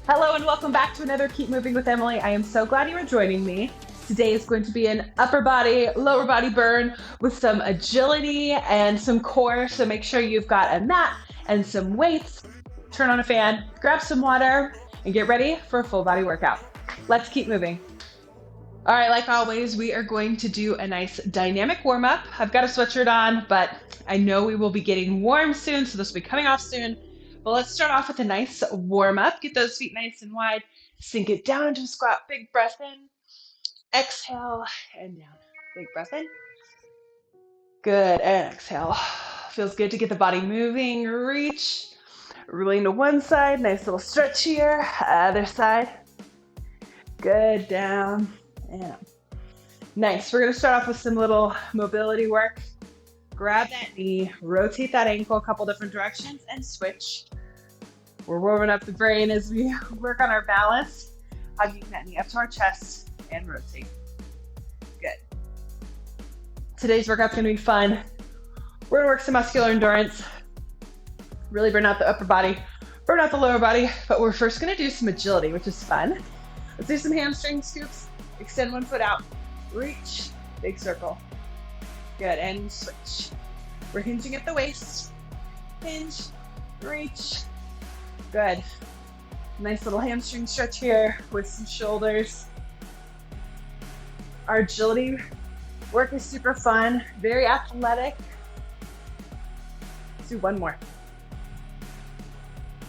Hello and welcome back to another Keep Moving with Emily. I am so glad you are joining me. Today is going to be an upper body, lower body burn with some agility and some core. So make sure you've got a mat and some weights. Turn on a fan, grab some water, and get ready for a full body workout. Let's keep moving. All right, like always, we are going to do a nice dynamic warm up. I've got a sweatshirt on, but I know we will be getting warm soon, so this will be coming off soon. But let's start off with a nice warm up. Get those feet nice and wide. Sink it down into a squat. Big breath in. Exhale and down. Big breath in. Good, and exhale. Feels good to get the body moving. Reach. Rolling to one side. Nice little stretch here. Other side. Good, down and up. Nice. We're going to start off with some little mobility work. Grab that knee, rotate that ankle a couple different directions, and switch. We're warming up the brain as we work on our balance. Hugging that knee up to our chest and rotate. Good. Today's workout's going to be fun. We're going to work some muscular endurance. Really burn out the upper body, burn out the lower body, but we're first going to do some agility, which is fun. Let's do some hamstring scoops. Extend one foot out. Reach. Big circle. Good, and switch. We're hinging at the waist. Hinge, reach. Good. Nice little hamstring stretch here with some shoulders. Our agility work is super fun, very athletic. Let's do one more.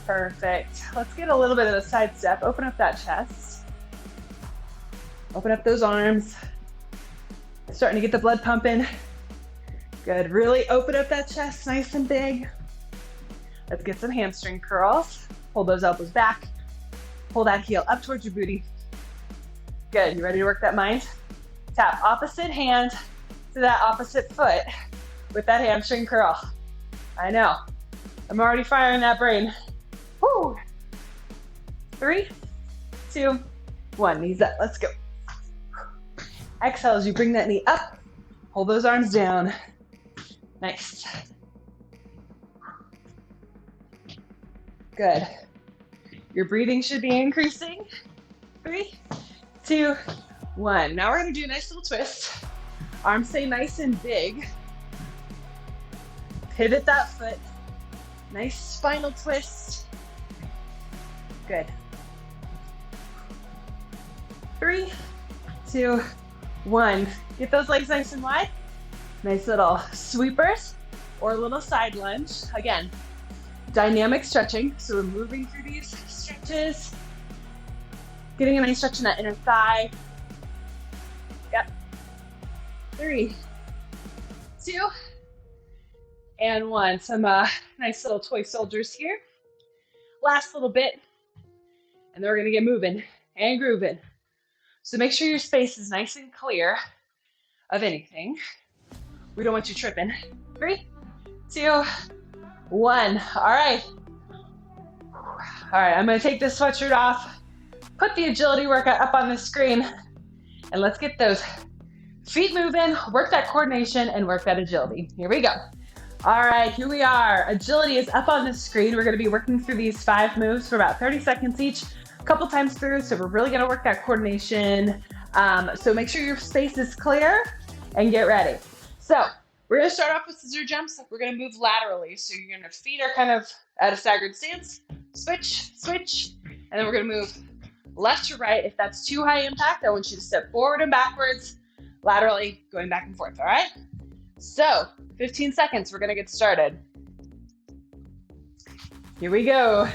Perfect. Let's get a little bit of a side step. Open up that chest. Open up those arms. Starting to get the blood pumping. Good, really open up that chest nice and big. Let's get some hamstring curls. Pull those elbows back. Pull that heel up towards your booty. Good, you ready to work that mind? Tap opposite hand to that opposite foot with that hamstring curl. I know, I'm already firing that brain. Woo! 3, 2, 1, knees up, let's go. Exhale as you bring that knee up. Hold those arms down. Nice. Good. Your breathing should be increasing. 3, 2, 1. Now we're going to do a nice little twist. Arms stay nice and big. Pivot that foot. Nice spinal twist. Good. 3, 2, 1. Get those legs nice and wide. Nice little sweepers or a little side lunge. Again, dynamic stretching. So we're moving through these stretches. Getting a nice stretch in that inner thigh. Yep. 3, 2, and 1. Some nice little toy soldiers here. Last little bit. And then we're going to get moving and grooving. So make sure your space is nice and clear of anything. We don't want you tripping. 3, 2, 1. All right. I'm going to take this sweatshirt off, put the agility workout up on the screen, and let's get those feet moving, work that coordination, and work that agility. Here we go. All right, here we are. Agility is up on the screen. We're going to be working through these 5 moves for about 30 seconds each, a couple times through, so we're really going to work that coordination. So make sure your space is clear and get ready. So we're going to start off with scissor jumps. We're going to move laterally. So your feet are kind of at a staggered stance. Switch, switch. And then we're going to move left to right. If that's too high impact, I want you to step forward and backwards, laterally, going back and forth, all right? So 15 seconds, we're going to get started. Here we go.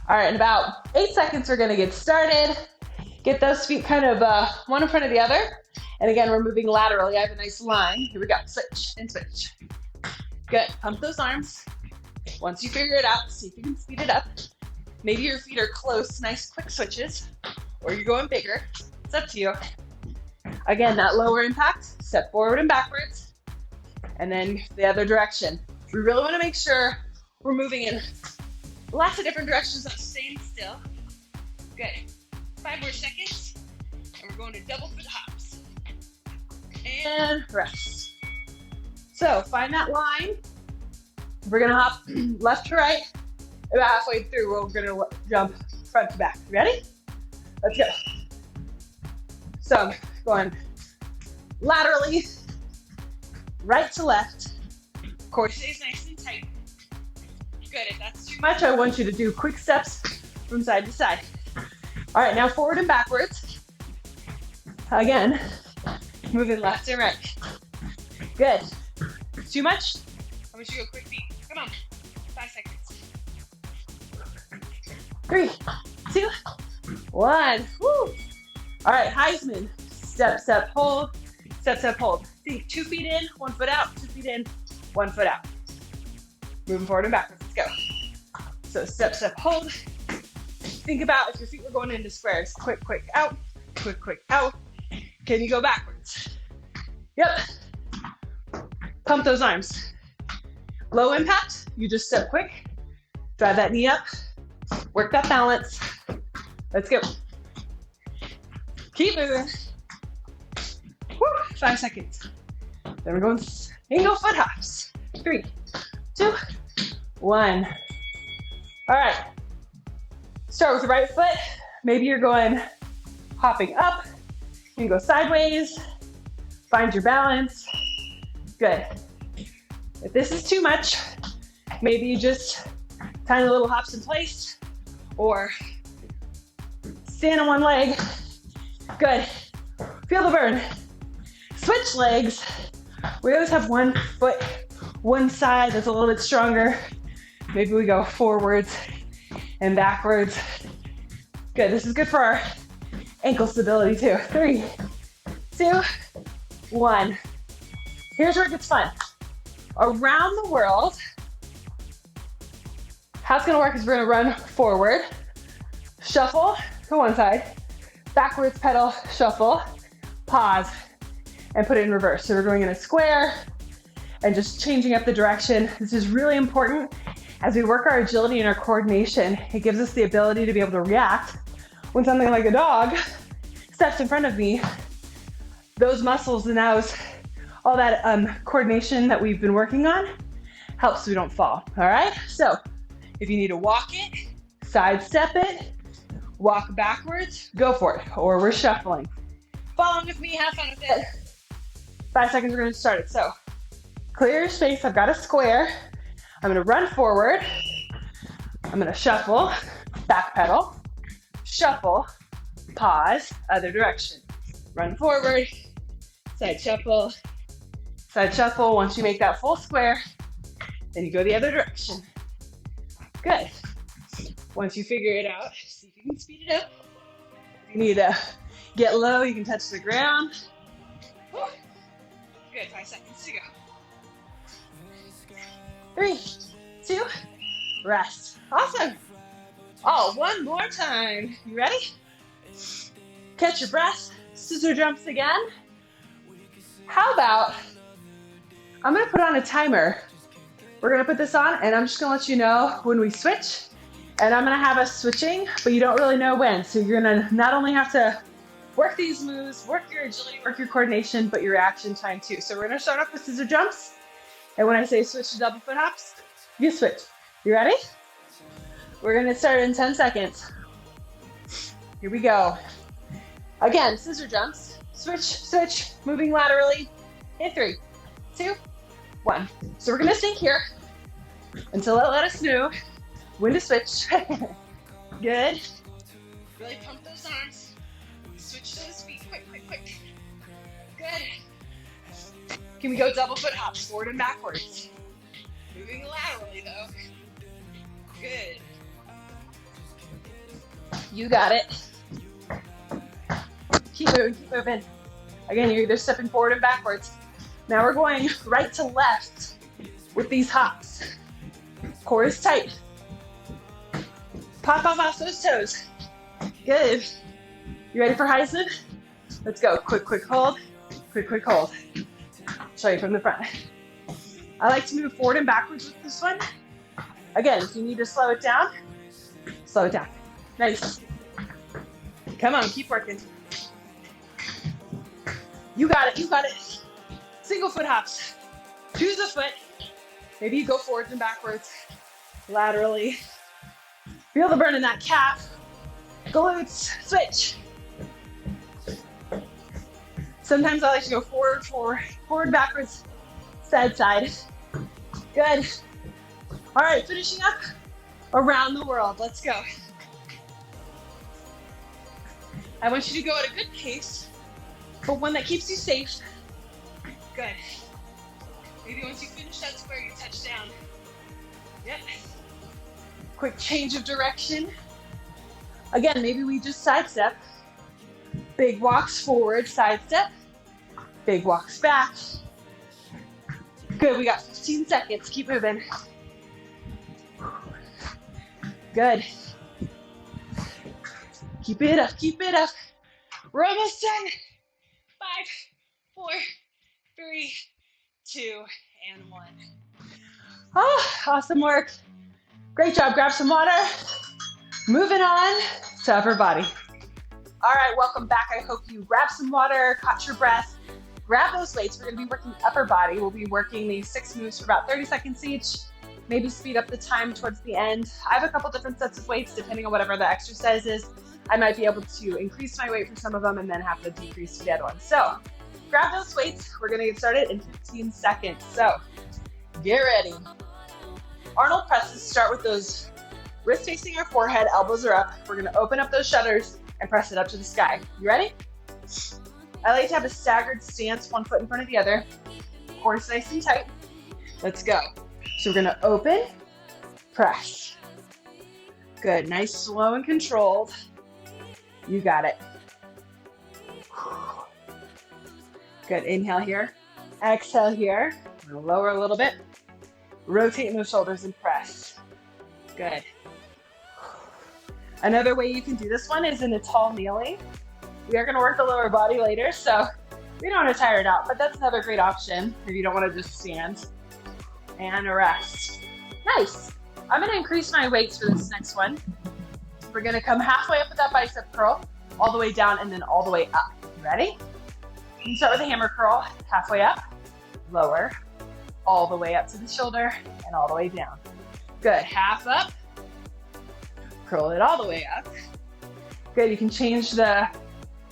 All right, in about 8 seconds, we're going to get started. Get those feet kind of one in front of the other. And again, we're moving laterally. I have a nice line. Here we go. Switch and switch. Good. Pump those arms. Once you figure it out, see if you can speed it up. Maybe your feet are close. Nice quick switches. Or you're going bigger. It's up to you. Again, that lower impact. Step forward and backwards. And then the other direction. We really want to make sure we're moving in lots of different directions, not staying still. Good. 5 more seconds. And we're going to double foot hops. And rest. So find that line. We're going to hop left to right, About halfway through, we're gonna jump front to back. Ready? Let's go. So I'm going laterally, right to left. Core stays nice and tight. Good. If that's too much, I want you to do quick steps from side to side. All right, now forward and backwards. Again, moving left and right. Good. Too much? I want you to go quick feet. Come on. 5 seconds. 3, 2, 1. Woo. All right, Heisman. Step, step, hold. Step, step, hold. Think 2 feet in, 1 foot out. 2 feet in, 1 foot out. Moving forward and backwards. Let's go. So step, step, hold. Think about if your feet were going into squares. Quick, quick, out. Quick, quick, out. Can you go backwards? Yep. Pump those arms. Low impact, you just step quick. Drive that knee up. Work that balance. Let's go. Keep moving. Woo, 5 seconds. Then we're going single foot hops. 3, 2, 1. All right. Start with the right foot. Maybe you're going hopping up. You can go sideways. Find your balance. Good. If this is too much, maybe you just tiny little hops in place or stand on one leg. Good. Feel the burn. Switch legs. We always have one foot, one side that's a little bit stronger. Maybe we go forwards and backwards. Good. This is good for our ankle stability too. 3, 2, 1. Here's where it gets fun. Around the world, how it's gonna work is we're gonna run forward, shuffle to one side, backwards pedal, shuffle, pause, and put it in reverse. So we're going in a square and just changing up the direction. This is really important as we work our agility and our coordination. It gives us the ability to be able to react when something like a dog steps in front of me. Those muscles and those, all that coordination that we've been working on helps so we don't fall, all right? So if you need to walk it, sidestep it, walk backwards, go for it, or we're shuffling. Follow with me, have fun with it. 5 seconds, we're gonna start it. So clear your space, I've got a square. I'm gonna run forward. I'm gonna shuffle, back pedal, shuffle, pause, other direction. Run forward, side shuffle, side shuffle. Once you make that full square, then you go the other direction. Good. Once you figure it out, see if you can speed it up. If you need to get low, you can touch the ground. Whew. Good, 5 seconds to go. 3, 2, rest. Awesome. Oh, one more time. You ready? Catch your breath. Scissor jumps again. How about, I'm gonna put on a timer. We're gonna put this on and I'm just gonna let you know when we switch. And I'm gonna have us switching, but you don't really know when. So you're gonna not only have to work these moves, work your agility, work your coordination, but your reaction time too. So we're gonna start off with scissor jumps. And when I say switch to double foot hops, you switch. You ready? We're gonna start in 10 seconds. Here we go. Again, scissor jumps, switch, switch, moving laterally in 3, 2, 1. So we're gonna stay here until it let us know when to switch. Good. Really pump those arms. Switch those feet, quick, quick, quick. Good. Can we go double foot hops, forward and backwards? Moving laterally though. Good. You got it. Keep moving, keep moving. Again, you're either stepping forward and backwards. Now we're going right to left with these hops. Core is tight. Pop off those toes. Good. You ready for Heisman? Let's go. Quick, quick hold. Quick, quick hold. Show you from the front. I like to move forward and backwards with this one. Again, if you need to slow it down, slow it down. Nice. Come on, keep working. You got it, you got it. Single foot hops. Choose a foot. Maybe you go forwards and backwards, laterally. Feel the burn in that calf. Glutes, switch. Sometimes I like to go forward, forward, forward, backwards, side, side. Good. All right, finishing up around the world. Let's go. I want you to go at a good pace, but one that keeps you safe. Good. Maybe once you finish that square, you touch down. Yep. Quick change of direction. Again, maybe we just sidestep. Big walks forward, sidestep. Big walks back. Good, we got 15 seconds. Keep moving. Good. Keep it up, keep it up. We're almost done. 5, 4, 3, 2, and 1. Oh, awesome work. Great job. Grab some water. Moving on to upper body. All right, welcome back. I hope you grabbed some water, caught your breath. Grab those weights. We're going to be working upper body. We'll be working these 6 moves for about 30 seconds each. Maybe speed up the time towards the end. I have a couple different sets of weights depending on whatever the exercise is. I might be able to increase my weight for some of them and then have to decrease the other ones. So grab those weights. We're going to get started in 15 seconds. So get ready. Arnold presses start with those wrists facing our forehead, elbows are up. We're going to open up those shutters and press it up to the sky. You ready? I like to have a staggered stance, one foot in front of the other. Core nice and tight. Let's go. So we're going to open, press. Good. Nice, slow, and controlled. You got it. Good. Inhale here. Exhale here. Lower a little bit. Rotate those shoulders and press. Good. Another way you can do this one is in a tall kneeling. We are going to work the lower body later, so we don't want to tire it out, but that's another great option if you don't want to just stand. And rest. Nice. I'm going to increase my weights for this next one. We're going to come halfway up with that bicep curl, all the way down, and then all the way up. Ready? You can start with a hammer curl, halfway up, lower, all the way up to the shoulder, and all the way down. Good. Half up. Curl it all the way up. Good. You can change the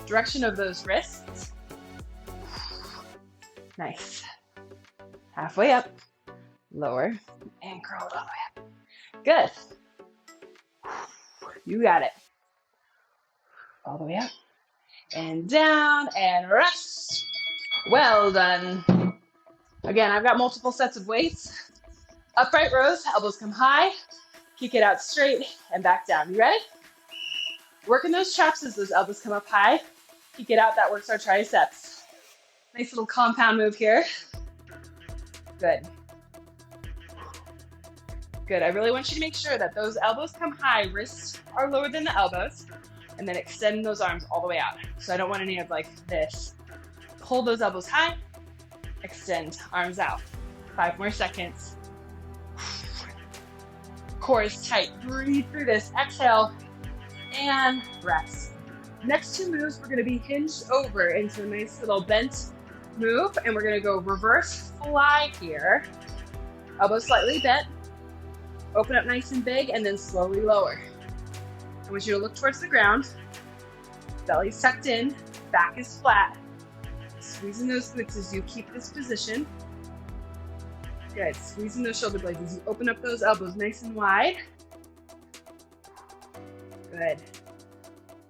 direction of those wrists. Nice. Halfway up, lower, and curl it all the way up. Good. You got it. All the way up, and down, and rest. Well done. Again, I've got multiple sets of weights. Upright rows, elbows come high, kick it out straight, and back down. You ready? Working those traps as those elbows come up high. Kick it out, that works our triceps. Nice little compound move here. Good. Good, I really want you to make sure that those elbows come high, wrists are lower than the elbows, and then extend those arms all the way out. So I don't want any of like this. Pull those elbows high, extend, arms out. 5 more seconds. Core is tight, breathe through this. Exhale, and rest. Next 2 moves, we're gonna be hinged over into a nice little bent move, and we're gonna go reverse fly here. Elbows slightly bent, open up nice and big, and then slowly lower. I want you to look towards the ground, belly's tucked in, back is flat. Squeezing those glutes as you keep this position. Good, squeezing those shoulder blades as you open up those elbows nice and wide. Good.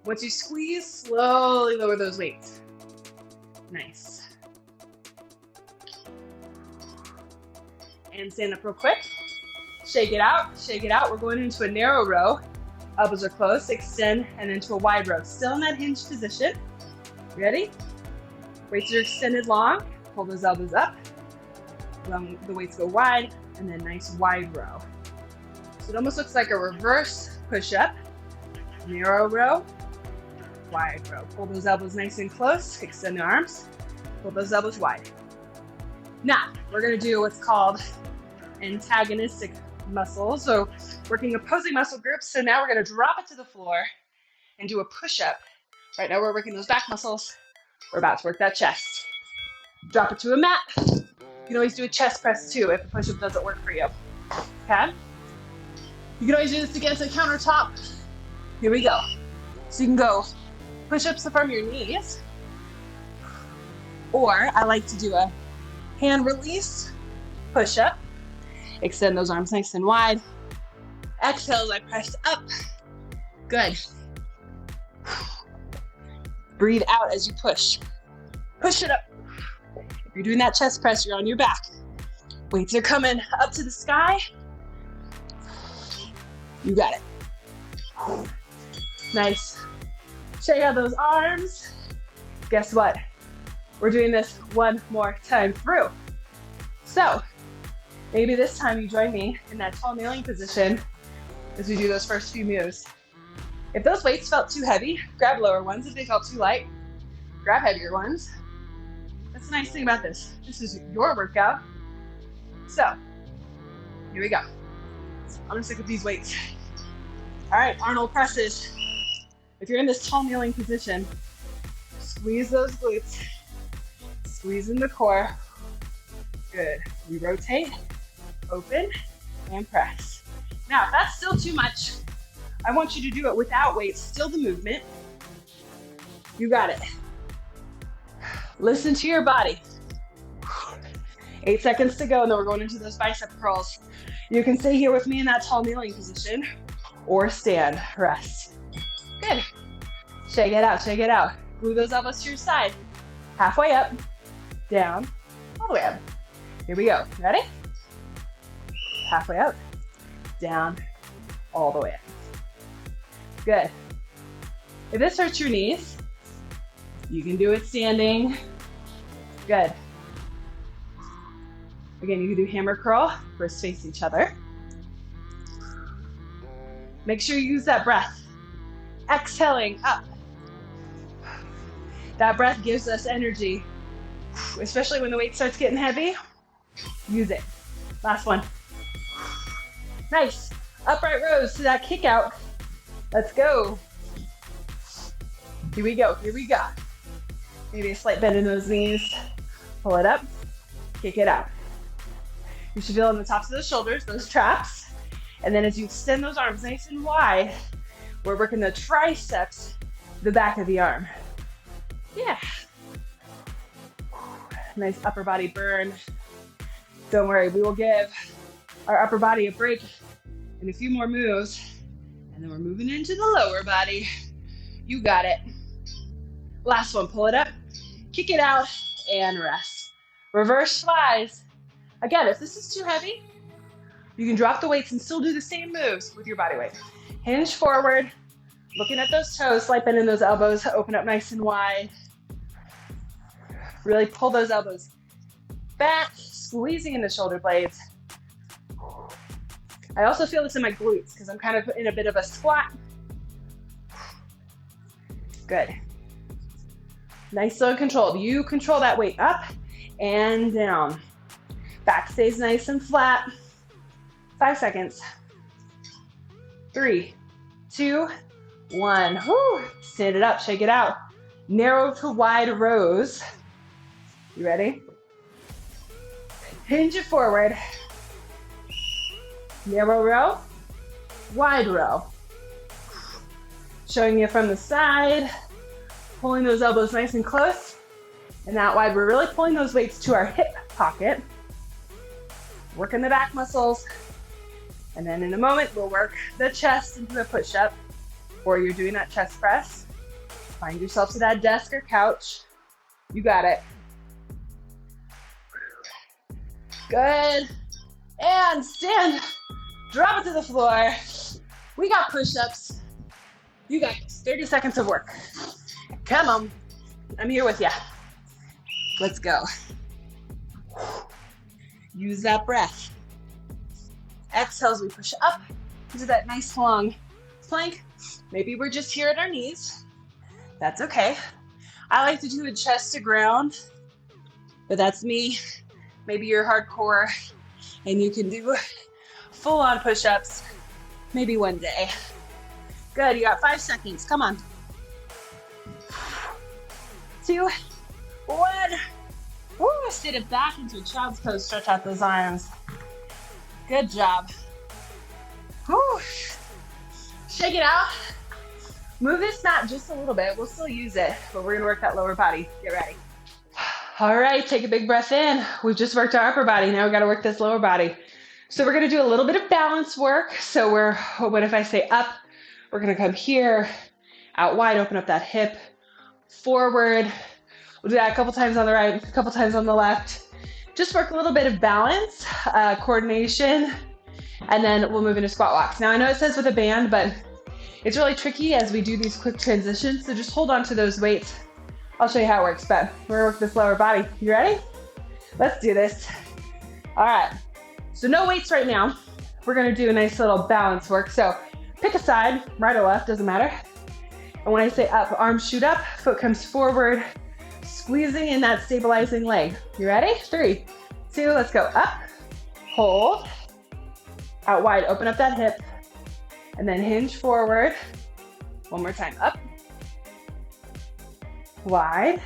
Once you squeeze, slowly lower those weights. Nice. And stand up real quick. Shake it out, shake it out. We're going into a narrow row. Elbows are closed, extend, and into a wide row. Still in that hinged position. Ready? Weights are extended long. Pull those elbows up. The weights go wide, and then nice wide row. So it almost looks like a reverse push-up. Narrow row, wide row. Pull those elbows nice and close. Extend the arms. Pull those elbows wide. Now, we're going to do what's called antagonistic muscles. So working opposing muscle groups. So now we're going to drop it to the floor and do a push-up. Right now we're working those back muscles. We're about to work that chest. Drop it to a mat. You can always do a chest press too if the push-up doesn't work for you. Okay? You can always do this against a countertop. Here we go. So you can go push-ups from your knees, or I like to do a hand release push-up. Extend those arms nice and wide. Exhale as I press up. Good. Breathe out as you push. Push it up. If you're doing that chest press, you're on your back. Weights are coming up to the sky. You got it. Nice. Check out those arms. Guess what? We're doing this one more time through. So maybe this time you join me in that tall kneeling position as we do those first few moves. If those weights felt too heavy, grab lower ones. If they felt too light, grab heavier ones. That's the nice thing about this. This is your workout. So here we go. I'm gonna stick with these weights. All right, Arnold presses. If you're in this tall kneeling position, squeeze those glutes, squeeze in the core. Good. We rotate, open, and press. Now, if that's still too much, I want you to do it without weights, still the movement. You got it. Listen to your body. 8 seconds to go, and then we're going into those bicep curls. You can stay here with me in that tall kneeling position, or stand, rest. Good. Shake it out, shake it out. Glue those elbows to your side. Halfway up, down, all the way up. Here we go. Ready? Halfway up, down, all the way up. Good. If this hurts your knees, you can do it standing. Good. Again, you can do hammer curl, wrists face each other. Make sure you use that breath. Exhaling up. That breath gives us energy, especially when the weight starts getting heavy. Use it. Last one. Nice. Upright rows to that kick out. Let's go. Here we go. Here we go. Maybe a slight bend in those knees. Pull it up. Kick it out. You should feel on the tops of the shoulders, those traps. And then as you extend those arms nice and wide, we're working the triceps, the back of the arm. Yeah. Nice upper body burn. Don't worry, we will give our upper body a break in a few more moves, and then we're moving into the lower body. You got it. Last one, pull it up, kick it out, and rest. Reverse flies. Again, if this is too heavy, you can drop the weights and still do the same moves with your body weight. Hinge forward, looking at those toes, slight bend in those elbows, open up nice and wide. Really pull those elbows back, squeezing in the shoulder blades. I also feel this in my glutes because I'm kind of in a bit of a squat. Good. Nice, slow and controlled. You control that weight up and down. Back stays nice and flat. 5 seconds. 3, 2, 1. Woo. Stand it up, shake it out. Narrow to wide rows. You ready? Hinge it forward. Narrow row, wide row. Showing you from the side, pulling those elbows nice and close. And that wide, we're really pulling those weights to our hip pocket. Working the back muscles. And then in a moment, we'll work the chest into a push-up, or you're doing that chest press. Find yourself to that desk or couch. You got it. Good. And stand. Drop it to the floor. We got push-ups. You got this. 30 seconds of work. Come on. I'm here with you. Let's go. Use that breath. Exhale as we push up into that nice long plank. Maybe we're just here at our knees. That's okay. I like to do a chest to ground, but that's me. Maybe you're hardcore and you can do full-on push-ups maybe one day. Good, you got 5 seconds. Come on. 2, 1. Woo, sit it back into a child's pose. Stretch out those arms. Good job. Woo. Woo. Shake it out. Move this mat just a little bit. We'll still use it, but we're gonna work that lower body. Get ready. All right, take a big breath in. We've just worked our upper body. Now we gotta work this lower body. So we're gonna do a little bit of balance work. So what if I say up? We're gonna come here, out wide, open up that hip, forward. We'll do that a couple times on the right, a couple times on the left. Just work a little bit of balance, coordination, and then we'll move into squat walks. Now I know it says with a band, but it's really tricky as we do these quick transitions, so just hold on to those weights. I'll show you how it works, but we're gonna work this lower body. You ready? Let's do this. All right, so no weights right now. We're gonna do a nice little balance work. So pick a side, right or left, doesn't matter. And when I say up, arms shoot up, foot comes forward, squeezing in that stabilizing leg. You ready? 3, 2, let's go. Up, hold, out wide, open up that hip, and then hinge forward. One more time. Up, wide,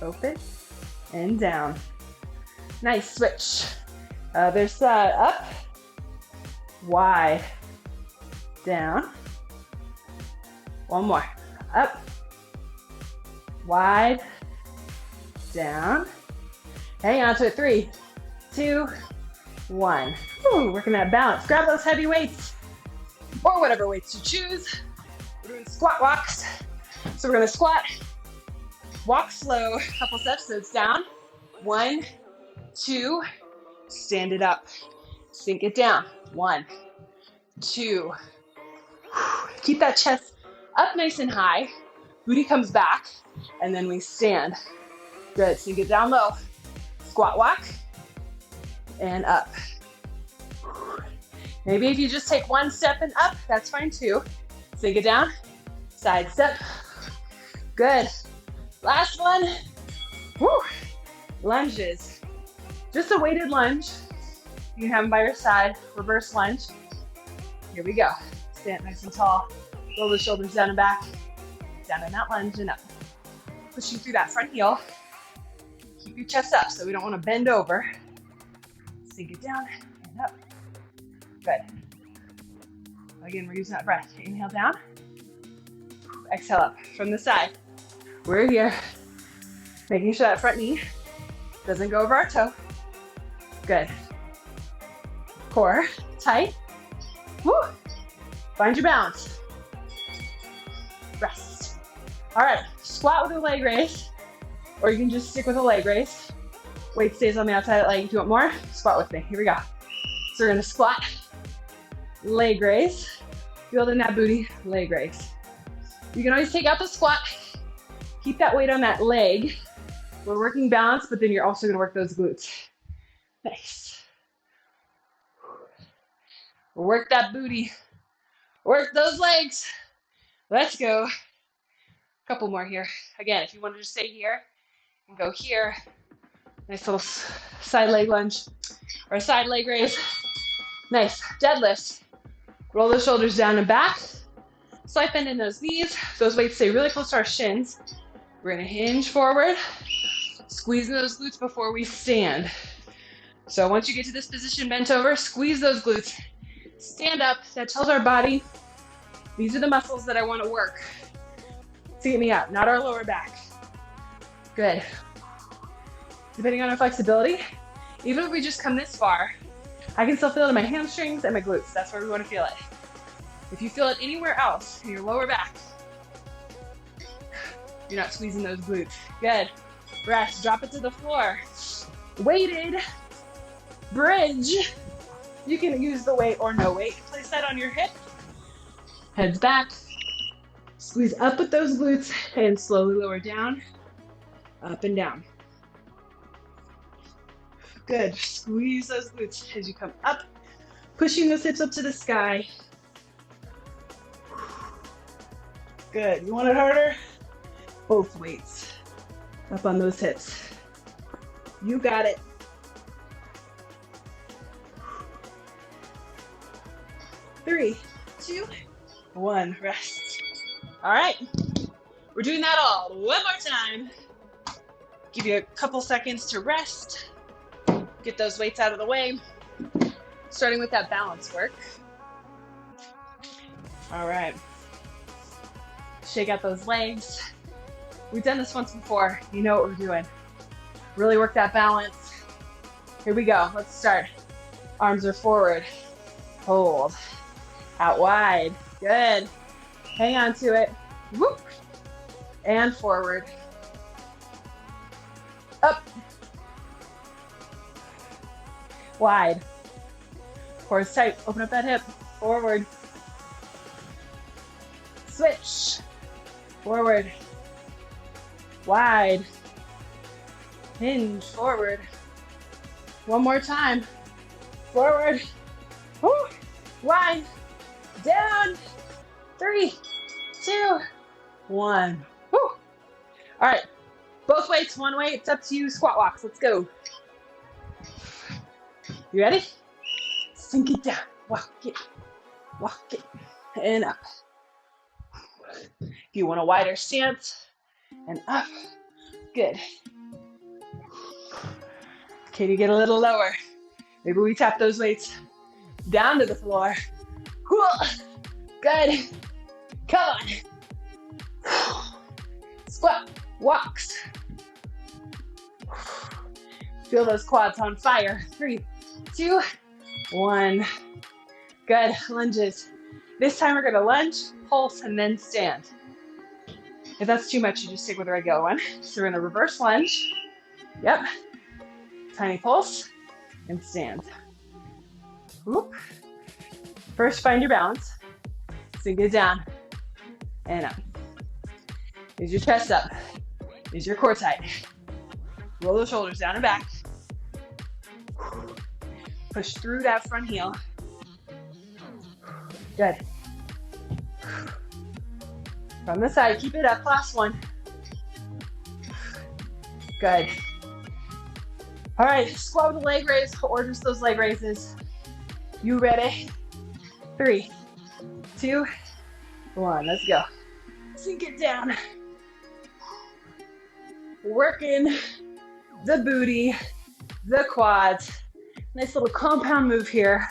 open, and down. Nice, switch. Other side. Up, wide, down. One more. Up, wide, down. Hang on to it. 3, 2, 1. Ooh, working that balance. Grab those heavy weights, or whatever weights you choose. We're doing squat walks. So we're gonna squat, walk slow, a couple steps, so it's down. 1, 2, stand it up. Sink it down. 1, 2. Keep that chest up nice and high. Booty comes back, and then we stand. Good, sink it down low. Squat walk, and up. Maybe if you just take one step and up, that's fine too. Sink it down, side step. Good. Last one. Woo. Lunges. Just a weighted lunge. You can have them by your side. Reverse lunge. Here we go. Stand nice and tall. Roll the shoulders down and back. Down in that lunge and up. Pushing through that front heel. Keep your chest up so we don't want to bend over. Sink it down and up. Good. Again, we're using that breath. Inhale down. Exhale up from the side. We're here. Making sure that front knee doesn't go over our toe. Good. Core tight. Woo. Find your balance. Rest. All right, squat with a leg raise, or you can just stick with a leg raise. Weight stays on the outside of the leg. If you want more, squat with me. Here we go. So we're gonna squat, leg raise, building that booty, leg raise. You can always take out the squat, keep that weight on that leg. We're working balance, but then you're also gonna work those glutes. Nice. Work that booty, work those legs. Let's go. A couple more here. Again, if you wanted to stay here, you can go here. Nice little side leg lunge or a side leg raise. Nice. Deadlift. Roll the shoulders down and back. Slight bend in those knees. Those weights stay really close to our shins. We're gonna hinge forward, squeezing those glutes before we stand. So once you get to this position, bent over, squeeze those glutes. Stand up. That tells our body, these are the muscles that I want to work to get me up, not our lower back. Good. Depending on our flexibility, even if we just come this far, I can still feel it in my hamstrings and my glutes. That's where we want to feel it. If you feel it anywhere else in your lower back, you're not squeezing those glutes. Good. Rest. Drop it to the floor. Weighted bridge. You can use the weight or no weight. Place that on your hip. Heads back. Squeeze up with those glutes and slowly lower down, up and down. Good. Squeeze those glutes as you come up, pushing those hips up to the sky. Good. You want it harder? Both weights up on those hips. You got it. Three, 2, 1. Rest. All right. We're doing that all one more time. Give you a couple seconds to rest. Get those weights out of the way. Starting with that balance work. All right. Shake out those legs. We've done this once before. You know what we're doing. Really work that balance. Here we go. Let's start. Arms are forward. Hold. Out wide. Good. Hang on to it. Whoop. And forward. Up. Wide. Core is tight. Open up that hip. Forward. Switch. Forward. Wide. Hinge. Forward. One more time. Forward. Woo. Wide. Down. 3, 2, 1. Woo. All right. Both weights, one weight. It's up to you. Squat walks. Let's go. You ready? Sink it down. Walk it. Walk it. And up. If you want a wider stance, and up. Good. Can you get a little lower? Maybe we tap those weights down to the floor. Good. Come on. Squat. Walks. Feel those quads on fire. 3, 2, 1. Good. Lunges. This time we're going to lunge, pulse, and then stand. If that's too much, you just stick with the regular one. So we're going to reverse lunge. Yep. Tiny pulse and stand. Whoop. First, find your balance. Sink it down and up. Is your chest up? Is your core tight? Roll the shoulders down and back. Push through that front heel. Good. From the side, keep it up. Last one. Good. All right, squat with a leg raise or just those leg raises. You ready? 3, 2, 1. Let's go. Sink it down. Working the booty, the quads. Nice little compound move here.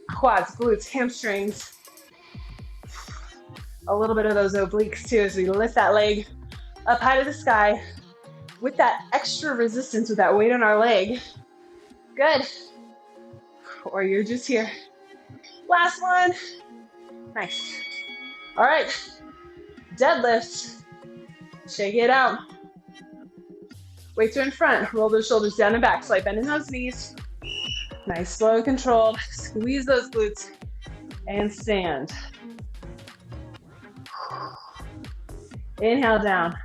Quads, glutes, hamstrings. A little bit of those obliques too as we lift that leg up high to the sky with that extra resistance, with that weight on our leg. Good. Or you're just here. Last one. Nice. All right. Deadlift. Shake it out. Weights are in front. Roll those shoulders down and back. Slight bend in those knees. Nice, slow and controlled. Squeeze those glutes and stand. Inhale down.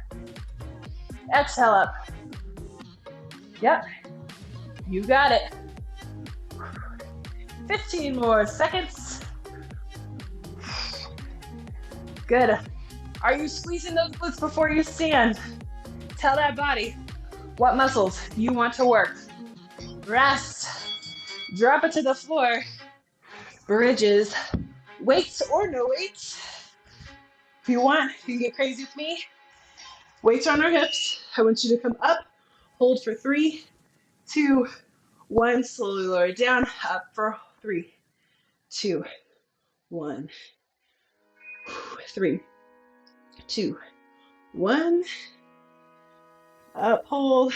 Exhale up. Yep. You got it. 15 more seconds. Good. Are you squeezing those glutes before you stand? Tell that body what muscles you want to work. Rest. Drop it to the floor. Bridges. Weights or no weights. If you want, you can get crazy with me. Weights on our hips. I want you to come up. Hold for 3, 2, 1. Slowly lower it down. Up for 3, 2, 1. 3, 2, 1. Up, hold.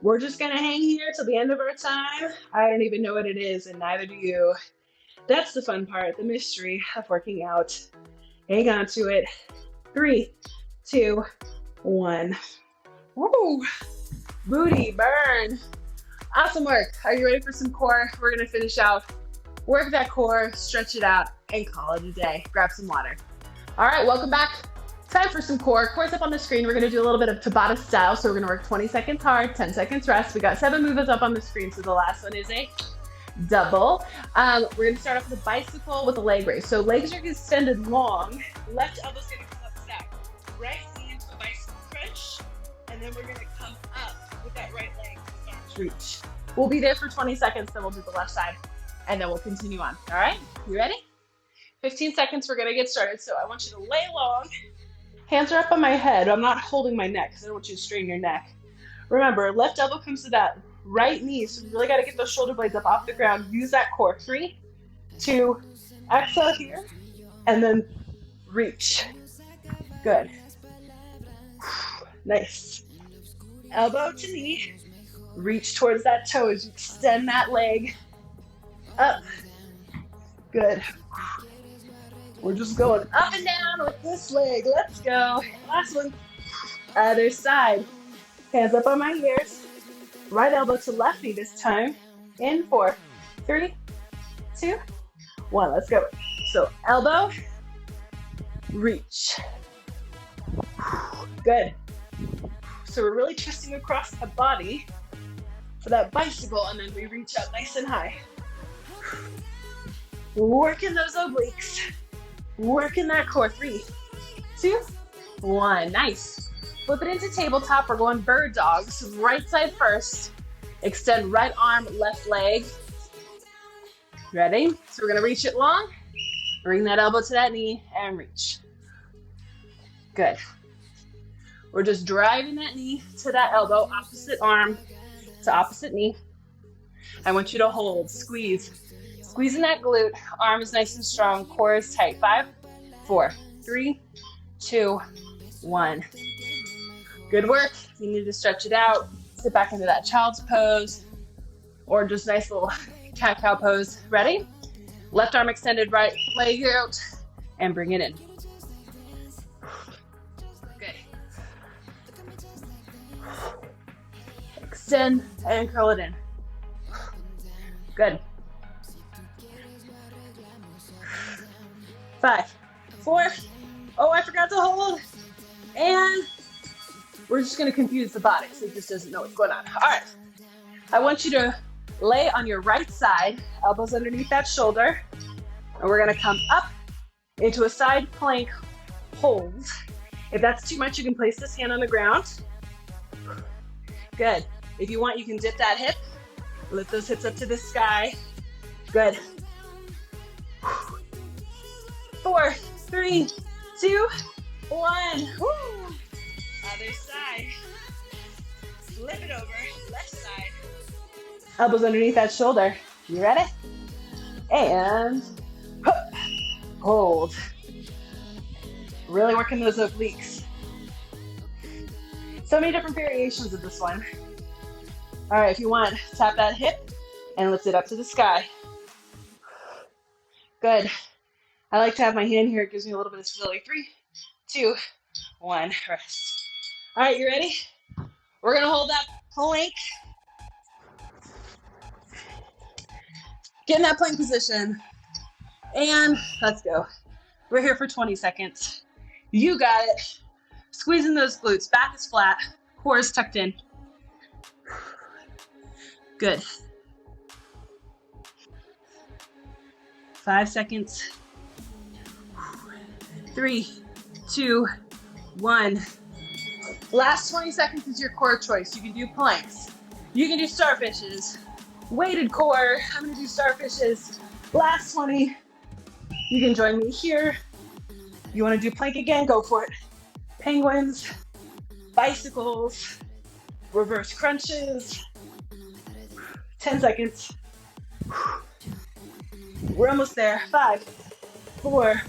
We're just gonna hang here till the end of our time. I don't even know what it is, and neither do you. That's the fun part, the mystery of working out. Hang on to it. 3, 2, 1. Woo! Booty burn. Awesome work. Are you ready for some core? We're gonna finish out. Work that core, stretch it out, and call it a day. Grab some water. All right, welcome back. Time for some core. Core's up on the screen. We're gonna do a little bit of Tabata style. So we're gonna work 20 seconds hard, 10 seconds rest. We got 7 movements up on the screen. So the last one is a double. We're gonna start off with a bicycle with a leg raise. So legs are extended long. Left elbow's gonna come up stack. Right knee into a bicycle crunch. And then we're gonna come up with that right leg with arms reach. We'll be there for 20 seconds, then we'll do the left side. And then we'll continue on. All right, you ready? 15 seconds, we're gonna get started. So I want you to lay long. Hands are up on my head. I'm not holding my neck because I don't want you to strain your neck. Remember, left elbow comes to that right knee. So you really got to get those shoulder blades up off the ground. Use that core. 3, 2, Exhale here, and then reach. Good. Nice. Elbow to knee. Reach towards that toe as you extend that leg up. Good. We're just going up and down with this leg. Let's go. Last one. Other side. Hands up on my ears. Right elbow to left knee this time. In 4, 3, 2, 1. Let's go. So elbow, reach. Good. So we're really twisting across the body for that bicycle, and then we reach up nice and high. Working those obliques. Working that core. 3, 2, 1. Nice. Flip it into tabletop. We're going bird dog. So right side first. Extend right arm, left leg. Ready? So we're going to reach it long. Bring that elbow to that knee and reach. Good. We're just driving that knee to that elbow, opposite arm to opposite knee. I want you to hold, squeeze. Squeezing that glute, arm is nice and strong, core is tight. 5, 4, 3, 2, 1. Good work. You need to stretch it out. Sit back into that child's pose or just nice little cat-cow pose. Ready? Left arm extended, right leg out, and bring it in. Good. Extend and curl it in. Good. 5, 4. Oh, I forgot to hold. And we're just going to confuse the body so it just doesn't know what's going on. All right. I want you to lay on your right side, elbows underneath that shoulder. And we're going to come up into a side plank hold. If that's too much, you can place this hand on the ground. Good. If you want, you can dip that hip. Lift those hips up to the sky. Good. 4, 3, 2, 1. Woo. Other side. Flip it over. Left side. Elbows underneath that shoulder. You ready? And hold. Really working those obliques. So many different variations of this one. All right, if you want, tap that hip and lift it up to the sky. Good. I like to have my hand here. It gives me a little bit of stability. 3, 2, 1. Rest. All right, you ready? We're going to hold that plank. Get in that plank position. And let's go. We're here for 20 seconds. You got it. Squeezing those glutes. Back is flat. Core is tucked in. Good. 5 seconds. 3, 2, 1. Last 20 seconds is your core choice. You can do planks. You can do starfishes. Weighted core. I'm going to do starfishes. Last 20. You can join me here. You want to do plank again? Go for it. Penguins, bicycles, reverse crunches. 10 seconds. We're almost there. 5, 4,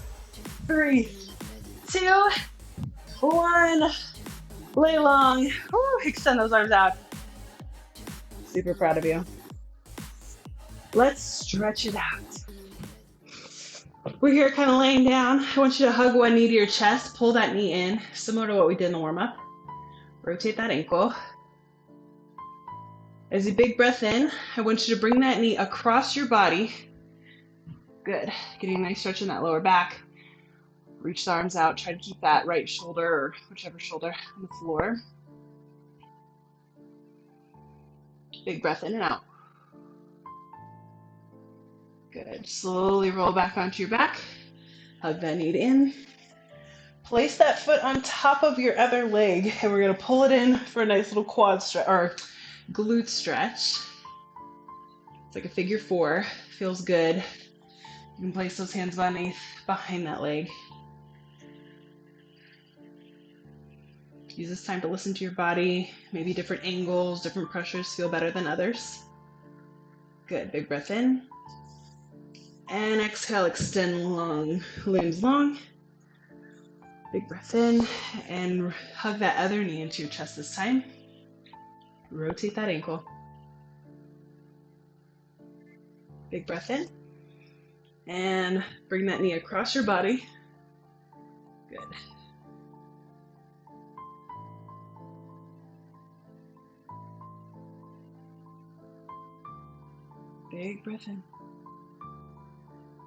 3, 2, 1. Lay long. Woo, extend those arms out. Super proud of you. Let's stretch it out. We're here kind of laying down. I want you to hug one knee to your chest. Pull that knee in, similar to what we did in the warm-up. Rotate that ankle. As you big breath in, I want you to bring that knee across your body. Good. Getting a nice stretch in that lower back. Reach the arms out. Try to keep that right shoulder or whichever shoulder on the floor. Big breath in and out. Good. Slowly roll back onto your back. Hug that knee in. Place that foot on top of your other leg, and we're going to pull it in for a nice little quad stretch or glute stretch. It's like a figure 4. Feels good. You can place those hands behind that leg. Use this time to listen to your body. Maybe different angles, different pressures feel better than others. Good. Big breath in. And exhale, extend long, limbs long. Big breath in and hug that other knee into your chest this time. Rotate that ankle. Big breath in and bring that knee across your body. Good. Big breath in.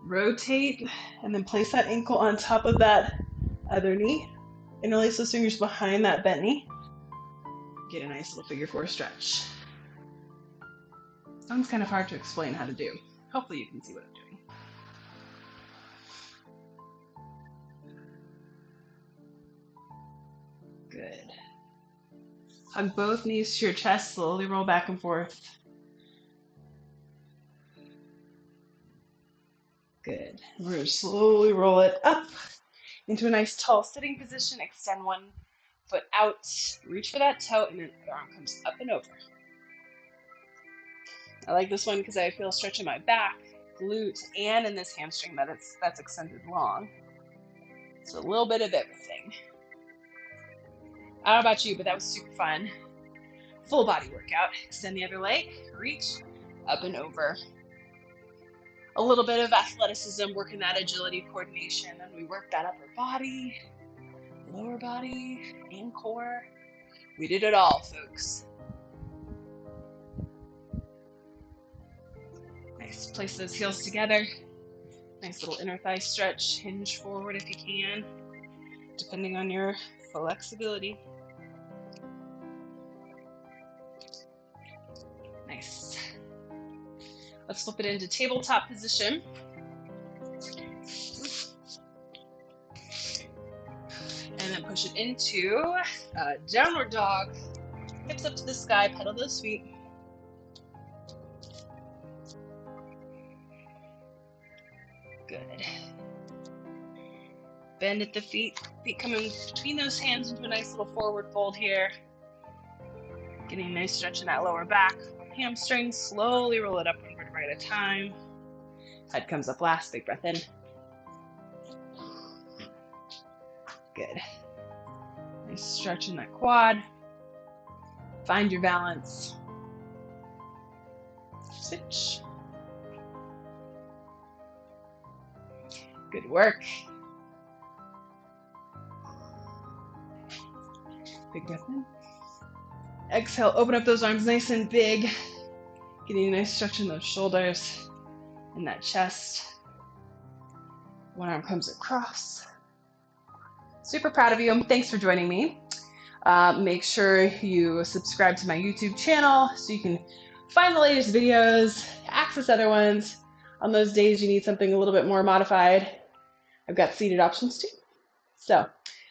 Rotate and then place that ankle on top of that other knee. Interlace those fingers behind that bent knee. Get a nice little figure four stretch. Sounds kind of hard to explain how to do. Hopefully you can see what I'm doing. Good. Hug both knees to your chest, slowly roll back and forth. Good. We're going to slowly roll it up into a nice tall sitting position. Extend one foot out, reach for that toe, and then the arm comes up and over. I like this one because I feel a stretch in my back, glute, and in this hamstring that's extended long. So a little bit of everything. I don't know about you, but that was super fun. Full body workout. Extend the other leg, reach, up and over. A little bit of athleticism, working that agility, coordination, and we work that upper body, lower body, and core. We did it all, folks. Nice. Place those heels together. Nice little inner thigh stretch. Hinge forward if you can, depending on your flexibility. Nice. Let's flip it into tabletop position. And then push it into downward dog. Hips up to the sky, pedal those feet. Good. Bend at the feet. Feet coming between those hands into a nice little forward fold here. Getting a nice stretch in that lower back. Hamstrings, slowly roll it up one vertebra at a time. Head comes up last, big breath in. Good. Nice stretch in that quad. Find your balance. Switch. Good work. Big breath in. Exhale, open up those arms nice and big. Getting a nice stretch in those shoulders and that chest. One arm comes across. Super proud of you. Thanks for joining me. Make sure you subscribe to my YouTube channel so you can find the latest videos, access other ones. On those days you need something a little bit more modified, I've got seated options too.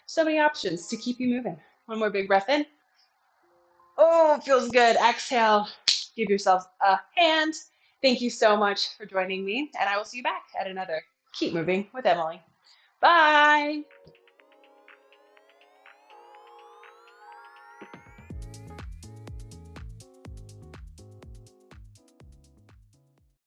So many options to keep you moving. One more big breath in. Oh, it feels good. Exhale. Give yourselves a hand. Thank you so much for joining me, and I will see you back at another Keep Moving with Emily. Bye.